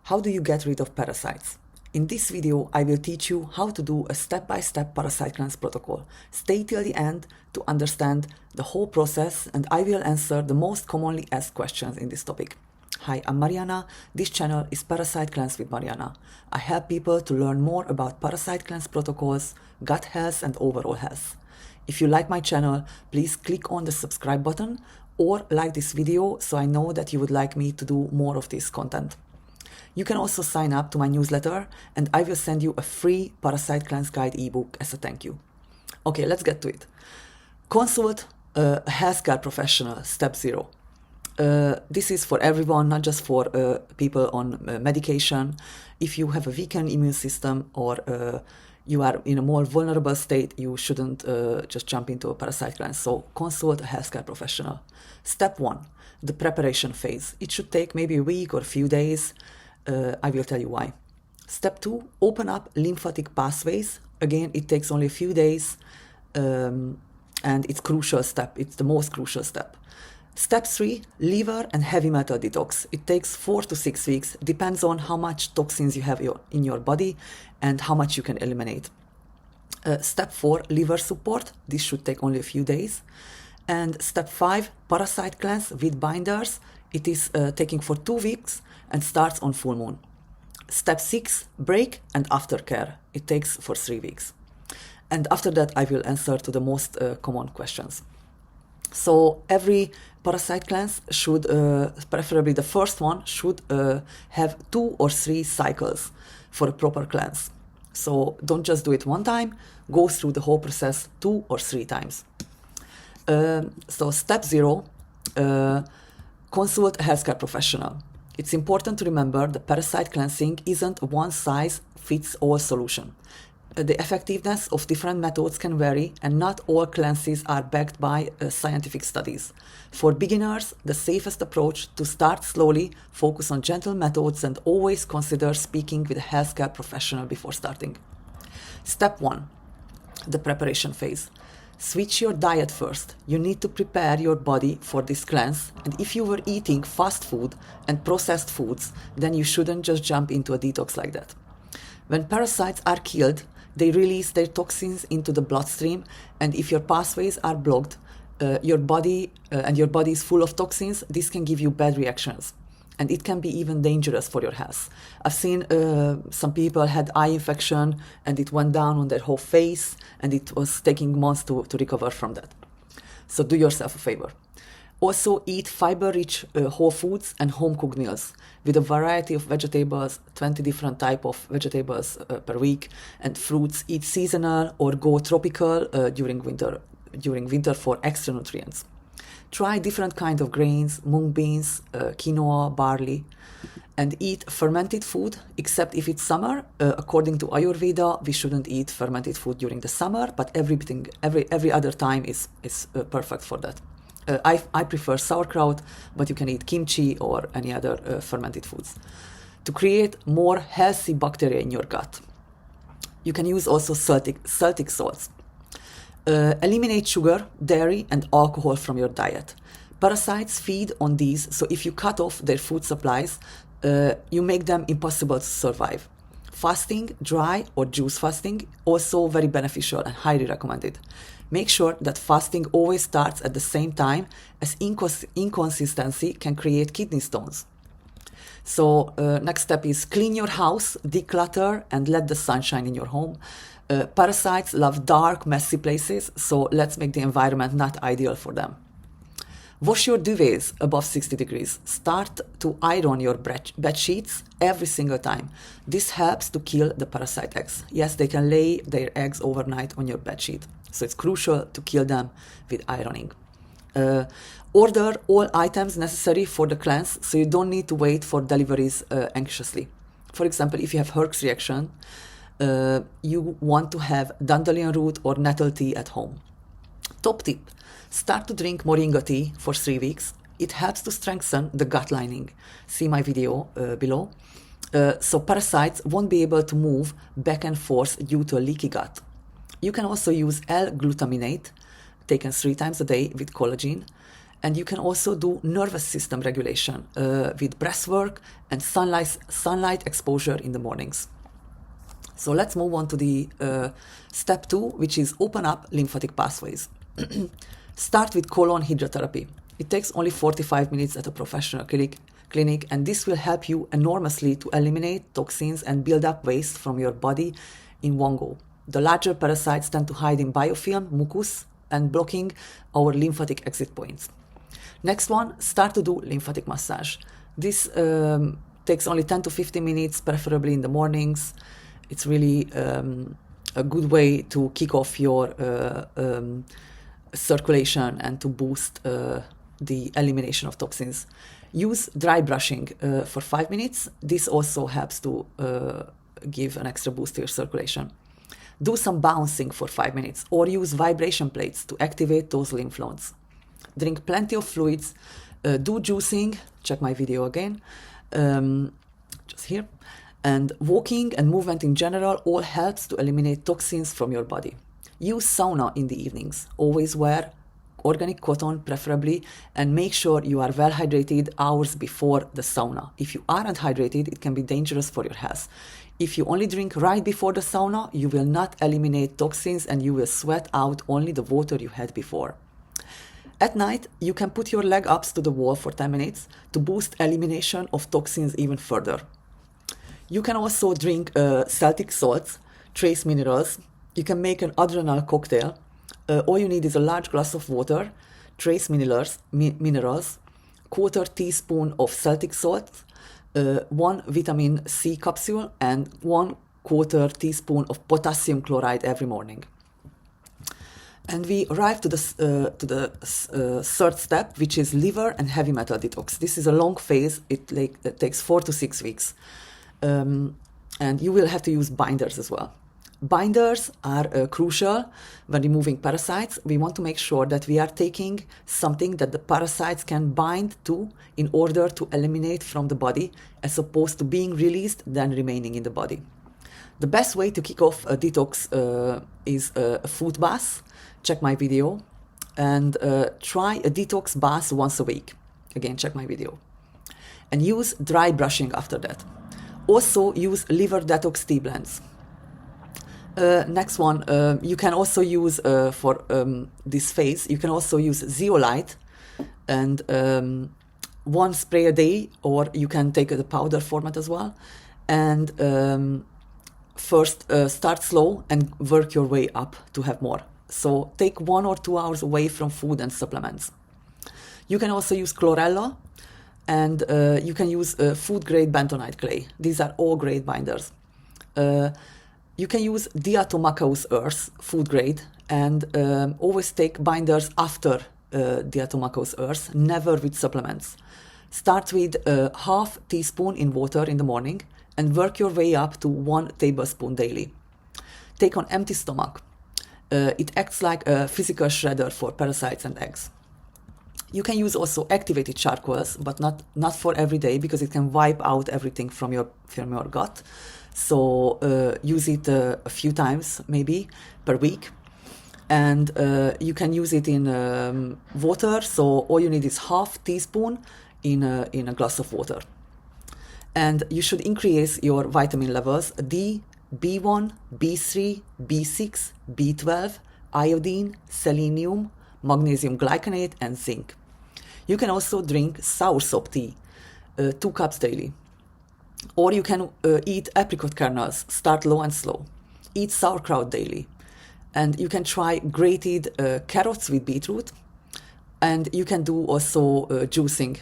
How do you get rid of parasites? In this video, I will teach you how to do a step-by-step parasite cleanse protocol. Stay till the end to understand the whole process, and I will answer the most commonly asked questions in this topic. Hi, I'm Mariana. This channel is Parasite Cleanse with Mariana. I help people to learn more about parasite cleanse protocols, gut health, and overall health. If you like my channel, please click on the subscribe button or like this video so I know that you would like me to do more of this content. You can also sign up to my newsletter and I will send you a free Parasite Cleanse Guide ebook as a thank you. Okay, let's get to it. Consult a healthcare professional, step 0. This is for everyone, not just for people on medication. If you have a weakened immune system or you are in a more vulnerable state, you shouldn't just jump into a parasite cleanse. So consult a healthcare professional. Step 1, the preparation phase. It should take maybe a week or a few days. I will tell you why. Step 2, open up lymphatic pathways. Again, it takes only a few days and it's crucial step. It's the most crucial step. Step 3, liver and heavy metal detox. It takes 4 to 6 weeks, depends on how much toxins you have in your body and how much you can eliminate. Step 4, liver support. This should take only a few days. And step 5, parasite cleanse with binders. It is taking for 2 weeks and starts on full moon. Step 6, break and aftercare. It takes for 3 weeks. And after that, I will answer to the most common questions. So every parasite cleanse should, preferably the first one, should have 2 or 3 cycles for a proper cleanse. So don't just do it one time, go through the whole process 2 or 3 times. So step 0, consult a healthcare professional. It's important to remember that parasite cleansing isn't a one-size-fits-all solution. The effectiveness of different methods can vary, and not all cleanses are backed by scientific studies. For beginners, the safest approach to start slowly, focus on gentle methods, and always consider speaking with a healthcare professional before starting. Step 1, the preparation phase. Switch your diet first. You need to prepare your body for this cleanse, and if you were eating fast food and processed foods, then you shouldn't just jump into a detox like that. When parasites are killed, they release their toxins into the bloodstream, and if your pathways are blocked, your body is full of toxins, this can give you bad reactions. And it can be even dangerous for your health. I've seen some people had eye infection and it went down on their whole face, and it was taking months to recover from that. So do yourself a favor. Also eat fiber-rich whole foods and home-cooked meals with a variety of vegetables, 20 different types of vegetables per week, and fruits. Eat seasonal or go tropical during winter for extra nutrients. Try different kinds of grains, mung beans, quinoa, barley, and eat fermented food, except if it's summer. According to Ayurveda, we shouldn't eat fermented food during the summer, but every other time is perfect for that. I prefer sauerkraut, but you can eat kimchi or any other fermented foods. To create more healthy bacteria in your gut, you can use also Celtic salts. Eliminate sugar, dairy, and alcohol from your diet. Parasites feed on these, so if you cut off their food supplies, you make them impossible to survive. Fasting, dry or juice fasting, also very beneficial and highly recommended. Make sure that fasting always starts at the same time, as inconsistency can create kidney stones. So next step is clean your house, declutter, and let the sun shine in your home. Parasites love dark, messy places, so let's make the environment not ideal for them. Wash your duvets above 60 degrees. Start to iron your bed sheets every single time. This helps to kill the parasite eggs. Yes, they can lay their eggs overnight on your bed sheet, so it's crucial to kill them with ironing. Order all items necessary for the cleanse, so you don't need to wait for deliveries anxiously. For example, if you have Herx reaction, you want to have dandelion root or nettle tea at home. Top tip, start to drink moringa tea for 3 weeks. It helps to strengthen the gut lining. See my video below. So parasites won't be able to move back and forth due to a leaky gut. You can also use L-glutaminate, taken 3 times a day with collagen, And you can also do nervous system regulation with breath work and sunlight exposure in the mornings. So let's move on to the step 2, which is open up lymphatic pathways. Start with colon hydrotherapy. It takes only 45 minutes at a professional clinic, and this will help you enormously to eliminate toxins and build up waste from your body in one go. The larger parasites tend to hide in biofilm, mucus, and blocking our lymphatic exit points. Next one, start to do lymphatic massage. This takes only 10 to 15 minutes, preferably in the mornings. It's really a good way to kick off your circulation and to boost the elimination of toxins. Use dry brushing for 5 minutes. This also helps to give an extra boost to your circulation. Do some bouncing for 5 minutes or use vibration plates to activate those lymph nodes. Drink plenty of fluids. Do juicing. Check my video again. Just here. And walking and movement in general all helps to eliminate toxins from your body. Use sauna in the evenings. Always wear organic cotton preferably, and make sure you are well hydrated hours before the sauna. If you aren't hydrated, it can be dangerous for your health. If you only drink right before the sauna, you will not eliminate toxins and you will sweat out only the water you had before. At night, you can put your leg ups to the wall for 10 minutes to boost elimination of toxins even further. You can also drink Celtic salts, trace minerals. You can make an adrenal cocktail. All you need is a large glass of water, trace minerals, quarter teaspoon of Celtic salt, 1 vitamin C capsule, and 1/4 teaspoon of potassium chloride every morning. And we arrive to the third step, which is liver and heavy metal detox. This is a long phase. It takes 4 to 6 weeks. And you will have to use binders as well. Binders are crucial when removing parasites. We want to make sure that we are taking something that the parasites can bind to in order to eliminate from the body, as opposed to being released then remaining in the body. The best way to kick off a detox is a foot bath. Check my video. And try a detox bath once a week. Again, check my video. And use dry brushing after that. Also use liver detox tea blends. Next one, you can also use for this phase, you can also use zeolite and 1 spray a day, or you can take the powder format as well. And first start slow and work your way up to have more. So take 1 or 2 hours away from food and supplements. You can also use chlorella, and you can use food-grade bentonite clay. These are all great binders. You can use diatomaceous earth, food-grade, and always take binders after diatomaceous earth, never with supplements. Start with 1/2 teaspoon in water in the morning and work your way up to 1 tablespoon daily. Take on empty stomach. It acts like a physical shredder for parasites and eggs. You can use also activated charcoals, but not for every day, because it can wipe out everything from your gut. So use it a few times, maybe per week. And you can use it in water. So all you need is 1/2 teaspoon in a glass of water. And you should increase your vitamin levels: D, B1, B3, B6, B12, iodine, selenium, magnesium glycinate, and zinc. You can also drink soursop tea, 2 cups daily. Or you can eat apricot kernels, start low and slow. Eat sauerkraut daily. And you can try grated carrots with beetroot. And you can do also juicing.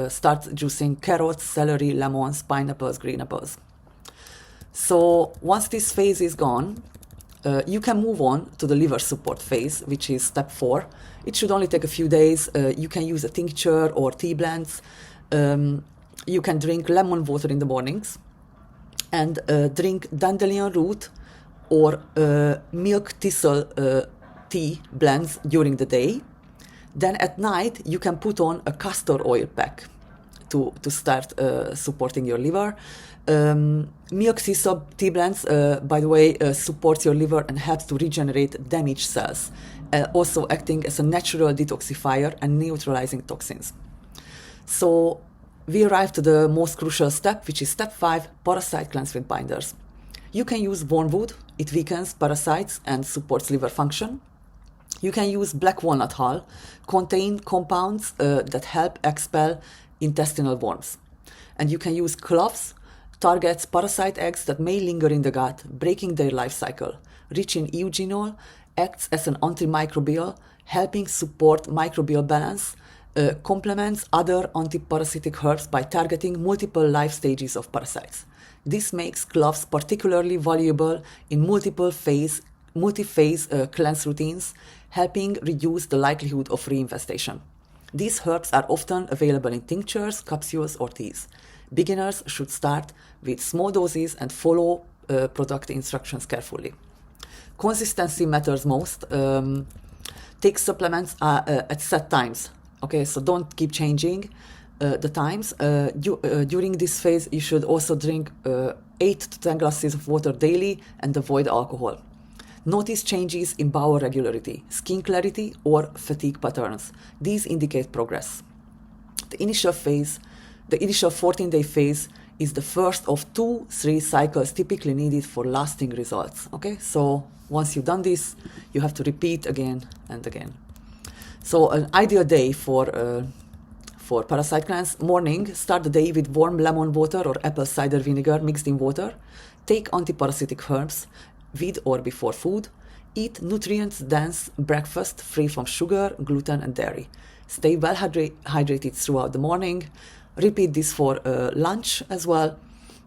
Start juicing carrots, celery, lemons, pineapples, green apples. So once this phase is gone, you can move on to the liver support phase, which is step 4. It should only take a few days. You can use a tincture or tea blends. You can drink lemon water in the mornings, and drink dandelion root or milk thistle tea blends during the day. Then at night, you can put on a castor oil pack. to start supporting your liver. Milk tea blends, by the way, supports your liver and helps to regenerate damaged cells, also acting as a natural detoxifier and neutralizing toxins. So we arrive to the most crucial step, which is step 5, Parasite Cleanse with binders. You can use wormwood, it weakens parasites and supports liver function. You can use black walnut hull, contain compounds that help expel intestinal worms. And you can use cloves, targets parasite eggs that may linger in the gut, breaking their life cycle. Rich in eugenol, acts as an antimicrobial, helping support microbial balance, complements other antiparasitic herbs by targeting multiple life stages of parasites. This makes cloves particularly valuable in multi-phase cleanse routines, helping reduce the likelihood of reinfestation. These herbs are often available in tinctures, capsules, or teas. Beginners should start with small doses and follow product instructions carefully. Consistency matters most. Take supplements at set times. Okay, so don't keep changing the times. During this phase, you should also drink 8 to 10 glasses of water daily and avoid alcohol. Notice changes in bowel regularity, skin clarity, or fatigue patterns. These indicate progress. The initial 14-day phase is the first of 2-3 cycles typically needed for lasting results. Okay, so once you've done this, you have to repeat again and again. So an ideal day for Parasite Cleanse: morning, start the day with warm lemon water or apple cider vinegar mixed in water. Take antiparasitic herbs with or before food. Eat nutrients-dense breakfast free from sugar, gluten, and dairy. Stay well hydrated throughout the morning. Repeat this for lunch as well.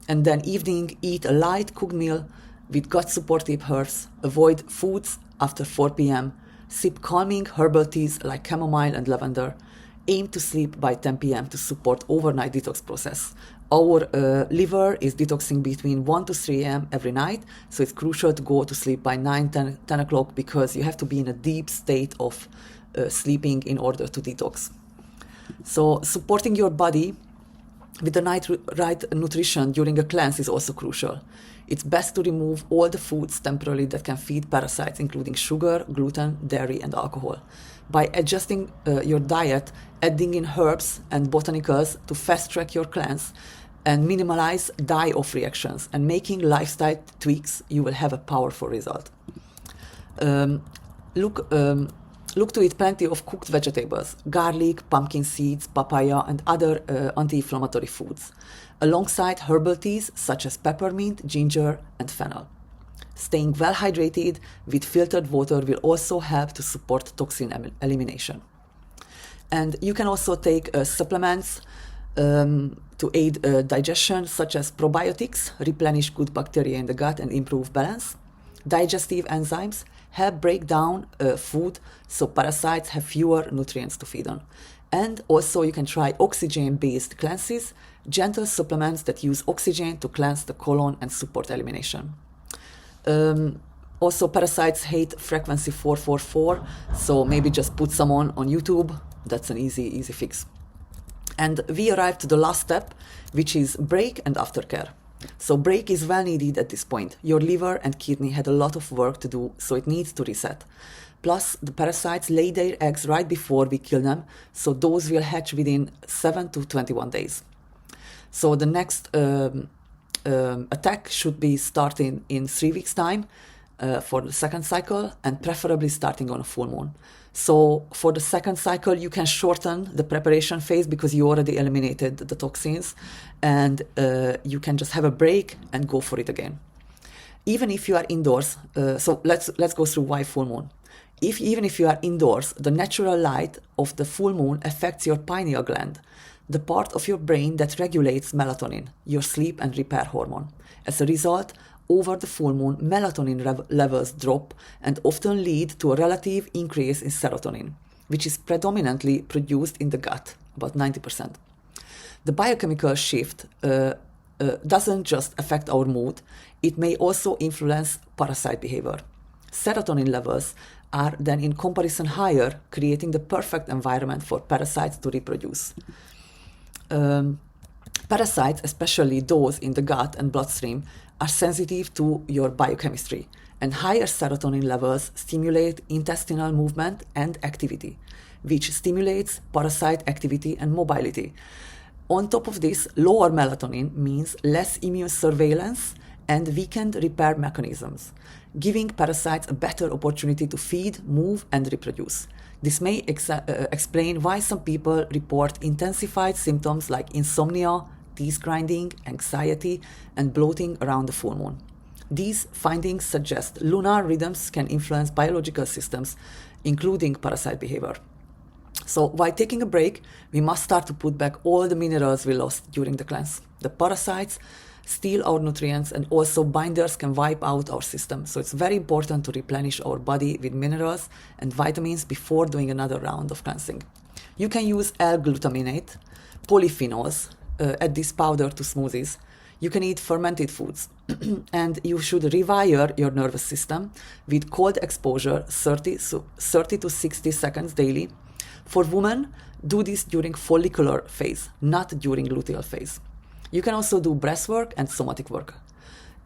And then evening, eat a light cooked meal with gut-supportive herbs. Avoid foods after 4 p.m. Sip calming herbal teas like chamomile and lavender. Aim to sleep by 10 p.m. to support overnight detox process. Our liver is detoxing between 1 to 3 a.m. every night, so it's crucial to go to sleep by 10 o'clock because you have to be in a deep state of sleeping in order to detox. So supporting your body with the right nutrition during a cleanse is also crucial. It's best to remove all the foods temporarily that can feed parasites, including sugar, gluten, dairy, and alcohol. By adjusting your diet, adding in herbs and botanicals to fast-track your cleanse and minimize die-off reactions and making lifestyle tweaks, you will have a powerful result. Look to eat plenty of cooked vegetables, garlic, pumpkin seeds, papaya, and other anti-inflammatory foods, alongside herbal teas such as peppermint, ginger, and fennel. Staying well hydrated with filtered water will also help to support toxin elimination. And you can also take supplements to aid digestion, such as probiotics, replenish good bacteria in the gut and improve balance. Digestive enzymes help break down food so parasites have fewer nutrients to feed on. And also you can try oxygen-based cleanses, gentle supplements that use oxygen to cleanse the colon and support elimination. Also, parasites hate frequency 444, so maybe just put some on YouTube. That's an easy fix. And we arrived to the last step, which is break and aftercare. So break is well needed at this point. Your liver and kidney had a lot of work to do, so it needs to reset. Plus, the parasites lay their eggs right before we kill them, so those will hatch within 7 to 21 days. So the next attack should be starting in 3 weeks' time for the second cycle, and preferably starting on a full moon. So for the second cycle, you can shorten the preparation phase because you already eliminated the toxins, and you can just have a break and go for it again. Even if you are indoors, so let's go through why full moon. Even if you are indoors, the natural light of the full moon affects your pineal gland, the part of your brain that regulates melatonin, your sleep and repair hormone. As a result, over the full moon, melatonin levels drop and often lead to a relative increase in serotonin, which is predominantly produced in the gut, about 90%. The biochemical shift doesn't just affect our mood, it may also influence parasite behavior. Serotonin levels are then in comparison higher, creating the perfect environment for parasites to reproduce. Parasites, especially those in the gut and bloodstream, are sensitive to your biochemistry, and higher serotonin levels stimulate intestinal movement and activity, which stimulates parasite activity and mobility. On top of this, lower melatonin means less immune surveillance and weakened repair mechanisms, giving parasites a better opportunity to feed, move, and reproduce. This may explain why some people report intensified symptoms like insomnia, teeth grinding, anxiety, and bloating around the full moon. These findings suggest lunar rhythms can influence biological systems, including parasite behavior. So while taking a break, we must start to put back all the minerals we lost during the cleanse. The parasites steal our nutrients, and also binders can wipe out our system. So it's very important to replenish our body with minerals and vitamins before doing another round of cleansing. You can use L-glutaminate, polyphenols, add this powder to smoothies. You can eat fermented foods, and you should rewire your nervous system with cold exposure 30 to 60 seconds daily. For women, do this during follicular phase, not during luteal phase. You can also do breath work and somatic work.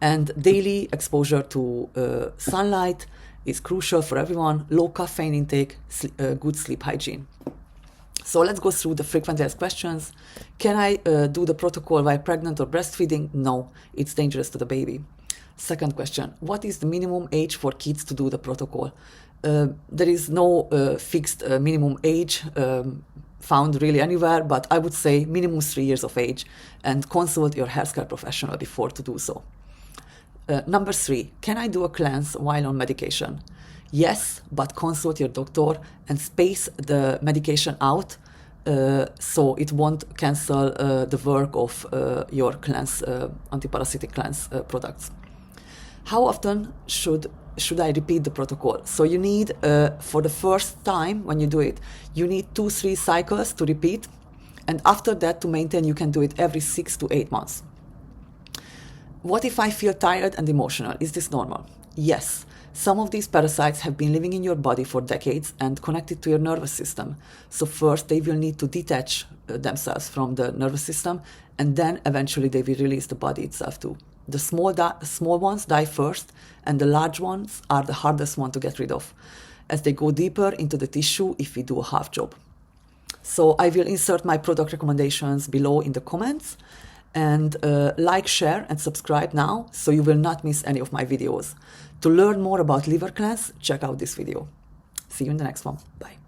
And daily exposure to sunlight is crucial for everyone. Low caffeine intake, good sleep hygiene. So let's go through the frequently asked questions. Can I do the protocol while pregnant or breastfeeding? No, it's dangerous to the baby. Second question, what is the minimum age for kids to do the protocol? There is no fixed minimum age found really anywhere, but I would say minimum 3 years of age, and consult your healthcare professional before to do so. Number 3, can I do a cleanse while on medication? Yes, but consult your doctor and space the medication out so it won't cancel the work of your cleanse, antiparasitic cleanse products. How often should I repeat the protocol? So you need, for the first time when you do it, you need 2-3 cycles to repeat, and after that, to maintain, you can do it every 6 to 8 months. What if I feel tired and emotional? Is this normal? Yes. Some of these parasites have been living in your body for decades and connected to your nervous system. So first, they will need to detach themselves from the nervous system, and then eventually they will release the body itself too. The small ones die first, and the large ones are the hardest one to get rid of, as they go deeper into the tissue if we do a half job. So I will insert my product recommendations below in the comments, and like, share, and subscribe now so you will not miss any of my videos. To learn more about liver cleanse, check out this video. See you in the next one. Bye.